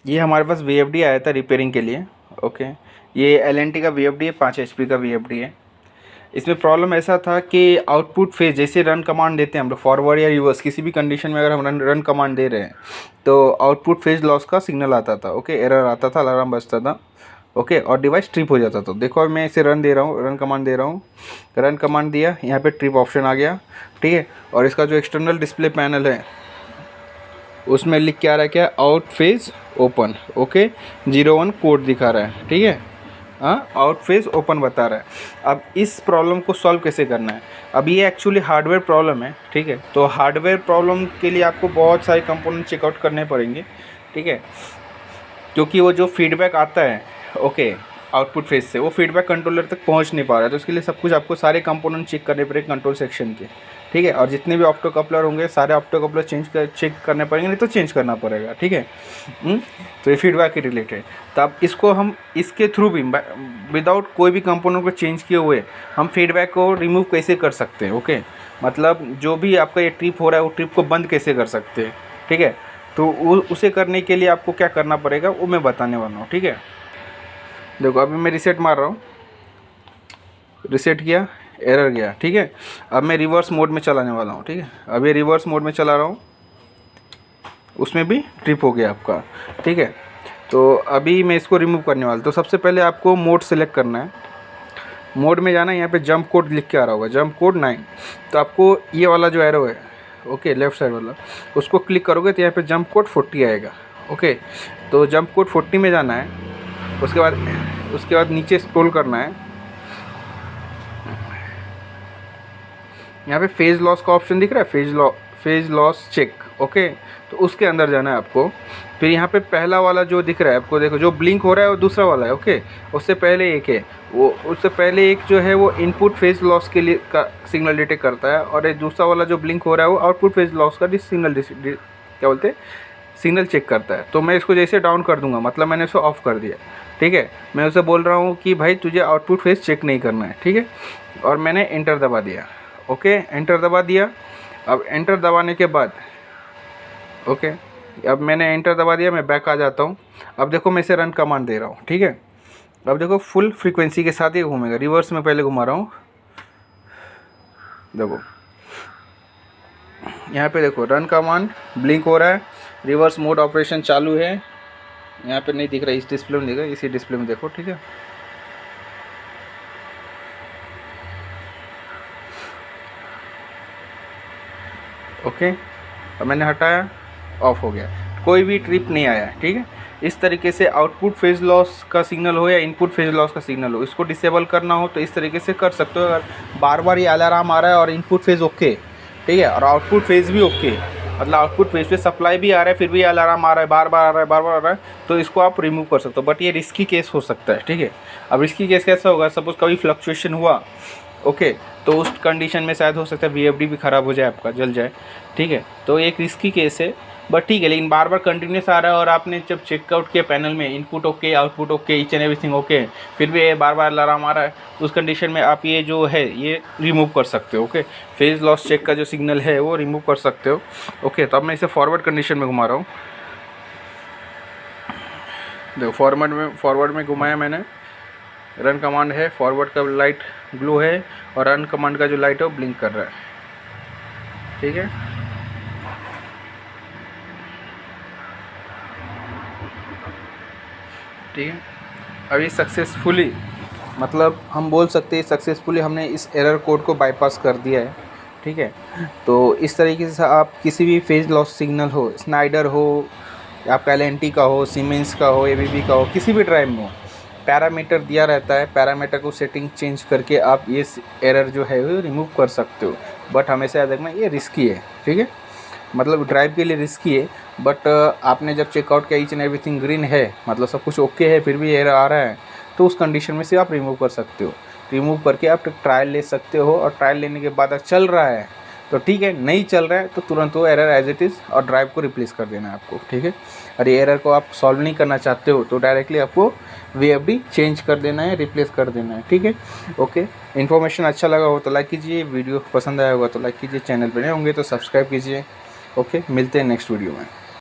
ये हमारे पास VFD आया था रिपेयरिंग के लिए। ओके, ये LNT का VFD है, 5 HP का VFD है। इसमें प्रॉब्लम ऐसा था कि आउटपुट फेज जैसे रन कमांड देते हैं हम लोग, फॉरवर्ड या रिवर्स किसी भी कंडीशन में अगर हम रन कमांड दे रहे हैं तो आउटपुट फेज लॉस का सिग्नल आता था। ओके, एरर आता था, अलार्म बजता था। ओके, और डिवाइस ट्रिप हो जाता था। देखो अब मैं इसे रन दे रहा हूँ, रन कमांड दे रहा हूँ, रन कमांड दिया, यहाँ पे ट्रिप ऑप्शन आ गया। ठीक है, और इसका जो एक्सटर्नल डिस्प्ले पैनल है उसमें लिख के आ रहा है क्या, out phase open. Okay, 01 code दिखा रहा है। ठीक है, हाँ, आउट फेज ओपन बता रहा है। अब इस प्रॉब्लम को सॉल्व कैसे करना है? अब ये एक्चुअली हार्डवेयर प्रॉब्लम है। ठीक है, तो हार्डवेयर प्रॉब्लम के लिए आपको बहुत सारे कंपोनेंट चेकआउट करने पड़ेंगे। ठीक है, क्योंकि वो जो फीडबैक आता है, ओके, आउटपुट फेज से, वो फीडबैक कंट्रोलर तक पहुंच नहीं पा रहा है। तो उसके लिए सब कुछ आपको सारे कंपोनेंट चेक करने पड़ेंगे कंट्रोल सेक्शन के। ठीक है, और जितने भी ऑप्टो कपलर होंगे सारे ऑप्टो कपलर चेक करने पड़ेंगे, नहीं तो चेंज करना पड़ेगा। ठीक है, तो ये फीडबैक के रिलेटेड। तो अब इसको हम इसके थ्रू भी विदाउट कोई भी कंपोनेंट को चेंज किए हुए हम फीडबैक को रिमूव कैसे कर सकते हैं। ओके, मतलब जो भी आपका ये ट्रिप हो रहा है वो ट्रिप को बंद कैसे कर सकते हैं। ठीक है, तो उसे करने के लिए आपको क्या करना पड़ेगा वो मैं बताने वाला हूँ। ठीक है, देखो अभी मैं रिसेट मार रहा हूँ, रिसेट किया, एरर गया। ठीक है, अब मैं रिवर्स मोड में चलाने वाला हूँ। ठीक है, अब ये रिवर्स मोड में चला रहा हूँ, उसमें भी ट्रिप हो गया आपका। ठीक है, तो अभी मैं इसको रिमूव करने वाला। तो सबसे पहले आपको मोड सेलेक्ट करना है, मोड में जाना है, यहाँ पे जंप कोड लिख के आ रहा होगा, जंप कोड 9। तो आपको ये वाला जो एरो है, ओके, लेफ़्ट साइड वाला, उसको क्लिक करोगे तो यहाँ पे जंप कोड 40 आएगा। ओके, तो जंप कोड 40 में जाना है। उसके बाद नीचे स्क्रॉल करना है, यहाँ पे फेज लॉस का ऑप्शन दिख रहा है, फेज लॉस चेक। ओके, तो उसके अंदर जाना है आपको। फिर यहाँ पे पहला वाला जो दिख रहा है आपको, देखो जो ब्लिंक हो रहा है वो दूसरा वाला है। ओके, उससे पहले एक है, वो उससे पहले एक जो है वो इनपुट फेज लॉस के लिए का सिग्नल डिटेक्ट करता है, और एक दूसरा वाला जो ब्लिंक हो रहा है वो आउटपुट फेज लॉस का क्या बोलते हैं, सिग्नल चेक करता है। तो मैं इसको जैसे डाउन कर दूंगा, मतलब मैंने इसको ऑफ कर दिया। ठीक है, मैं उसे बोल रहा हूँ कि भाई तुझे आउटपुट फेज चेक नहीं करना है। ठीक है, और मैंने एंटर दबा दिया। ओके, एंटर दबा दिया। अब एंटर दबाने के बाद, ओके, अब मैंने एंटर दबा दिया, मैं बैक आ जाता हूँ। अब देखो मैं इसे रन कमांड दे रहा हूँ। ठीक है, अब देखो फुल फ्रीक्वेंसी के साथ ही घूमेगा। रिवर्स में पहले घुमा रहा हूँ, देखो यहाँ पे देखो रन कमांड ब्लिंक हो रहा है, रिवर्स मोड ऑपरेशन चालू है। यहाँ पे नहीं दिख रहा, इस डिस्प्ले में दिख रहा है, इसी डिस्प्ले में देखो। ठीक है, ओके, अब मैंने हटाया, ऑफ हो गया, कोई भी ट्रिप नहीं आया। ठीक है, इस तरीके से आउटपुट फेज लॉस का सिग्नल हो या इनपुट फेज लॉस का सिग्नल हो, इसको डिसेबल करना हो तो इस तरीके से कर सकते हो। अगर बार बार ये अलार्म आ रहा है और इनपुट फेज ओके, ठीक है, और आउटपुट फेज भी ओके, मतलब आउटपुट फेज पे सप्लाई भी आ रहा है फिर भी अलार्म आ रहा है, बार बार आ रहा है, बार बार आ रहा है, तो इसको आप रिमूव कर सकते हो। बट ये रिस्की केस हो सकता है। ठीक है, अब रिस्की केस कैसा होगा, सपोज़ कभी फ्लक्चुएशन हुआ, ओके, तो उस कंडीशन में शायद हो सकता है VFD भी ख़राब हो जाए, आपका जल जाए। ठीक है, तो एक रिस्की केस है, बट ठीक है। लेकिन बार बार कंटिन्यूस आ रहा है और आपने जब चेकआउट किया पैनल में, input okay, output okay, each and everything okay, फिर भी ये बार बार अलार्म आ रहा है, तो उस कंडीशन में आप ये जो है ये रिमूव कर सकते हो। ओके, फेज लॉस चेक का जो सिग्नल है वो रिमूव कर सकते हो। ओके, तो अब मैं इसे फॉरवर्ड कंडीशन में घुमा रहा हूँ। देखो फॉरवर्ड में घुमाया मैंने, रन कमांड है, फॉरवर्ड का लाइट ग्लो है, और रन कमांड का जो लाइट है वो ब्लिंक कर रहा है। ठीक है, ठीक है, अभी सक्सेसफुली, मतलब हम बोल सकते हैं सक्सेसफुली हमने इस एरर कोड को बाईपास कर दिया है। ठीक है, तो इस तरीके से आप किसी भी फेज लॉस सिग्नल हो, स्नाइडर हो, आपका LNT का हो, सीमेंस का हो, ABB का हो, किसी भी ड्राइव में हो, पैरामीटर दिया रहता है, पैरामीटर को सेटिंग चेंज करके आप ये एरर जो है वो रिमूव कर सकते हो। बट हमेशा याद रखना ये रिस्की है। ठीक है, मतलब ड्राइव के लिए रिस्की है, बट आपने जब चेकआउट किया ईच एंड एवरीथिंग ग्रीन है, मतलब सब कुछ ओके है, फिर भी एरर आ रहा है, तो उस कंडीशन में से आप रिमूव कर सकते हो। रिमूव करके आप ट्रायल ले सकते हो, और ट्रायल लेने के बाद अगर चल रहा है तो ठीक है, नहीं चल रहा है तो तुरंत वो एरर एज इट इज़ और ड्राइव को रिप्लेस कर देना है आपको। ठीक है, और ये एरर को आप सॉल्व नहीं करना चाहते हो तो डायरेक्टली आपको VFD चेंज कर देना है, रिप्लेस कर देना है। ठीक है, ओके, इन्फॉर्मेशन अच्छा लगा हो तो लाइक कीजिए, वीडियो पसंद आया होगा तो लाइक कीजिए, चैनल पर नए होंगे तो सब्सक्राइब कीजिए। ओके, मिलते हैं नेक्स्ट वीडियो में।